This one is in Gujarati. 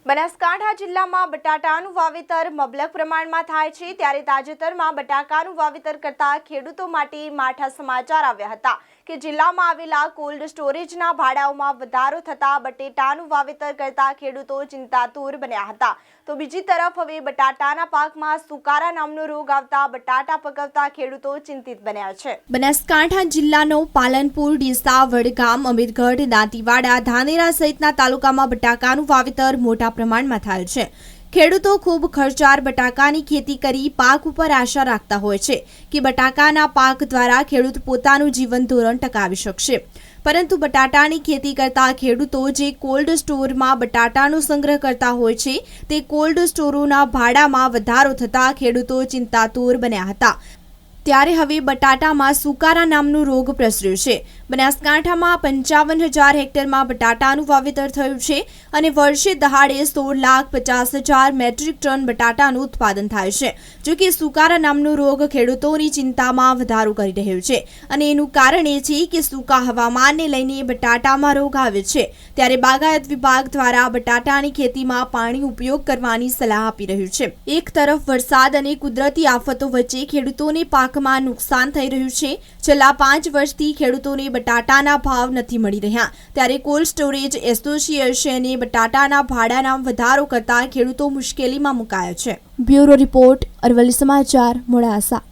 બનાસકાંઠા જિલ્લામાં બટાટાનું વાવેતર મબલક પ્રમાણમાં થાય છે ત્યારે તાજેતરમાં બટાકાનું વાવેતર કરતા ખેડૂતો માટે માઠા સમાચાર આવ્યા હતા કે જિલ્લામાં આવેલા કોલ્ડ સ્ટોરેજના ભાડાઓમાં વધારો થતા બટાટાનું વાવેતર કરતા ખેડૂતો ચિંતાતુર બન્યા હતા તો બીજી તરફ હવે બટાટાના પાકમાં સુકારા નામનો રોગ આવતા બટાટા પકવતા ખેડૂતો ચિંતિત બન્યા છે। બનાસકાંઠા જિલ્લાનો પાલનપુર, ડીસા, વડગામ, અમીરગઢ, દાંતીવાડા, ધાનેરા સહિતના તાલુકામાં બટાકાનું વાવેતર મોટા પ્રમાણમાં થાય છે। ખેડૂતો ખૂબ ખર્ચાળ બટાકાની ખેતી કરી પાક ઉપર આશા રાખતા હોય છે કે બટાકાના પાક દ્વારા ખેડૂત પોતાનું જીવન ધોરણ ટકાવી શકશે, પરંતુ બટાટાની ખેતી કરતા ખેડૂતો જે કોલ્ડ સ્ટોરમાં બટાટાનો સંગ્રહ કરતા હોય છે તે કોલ્ડ સ્ટોરોના ભાડામાં વધારો થતા ખેડૂતો ચિંતાતુર બન્યા હતા। ત્યારે હવે બટાટામાં સુકારા નામનો રોગ પ્રસર્યો છે। બનાસકાંઠામાં 55,000 હેક્ટરમાં બટાટાનું વાવેતર થયું છે અને વર્ષે દહાડે 16,50,000 મેટ્રિક ટન બટાટાનું ઉત્પાદન થાય છે। જો કે સુકારા નામનો રોગ ખેડૂતોની ચિંતામાં વધારો કરી રહ્યો છે અને એનું કારણ એ છે કે સૂકા હવામાનને લઈને બટાટામાં રોગ આવે છે। ત્યારે બાગાયત વિભાગ દ્વારા બટાટાની ખેતીમાં પાણી ઉપયોગ કરવાની સલાહ આપી રહ્યું છે। એક તરફ વરસાદ અને કુદરતી આફતો વચ્ચે ખેડૂતોને પાકમાં નુકસાન થઈ રહ્યું છે। છેલ્લા 5 વર્ષથી ખેડૂતોને બટાટાના ભાવ નથી મળી રહ્યા, ત્યારે કોલ્ડ સ્ટોરેજ એસોસિએશને બટાટાના ભાડામાં વધારો કરતા ખેડૂતો મુશ્કેલીમાં મુકાયા છે। બ્યુરો રિપોર્ટ, અરવલ્લી સમાચાર, મોડાસા।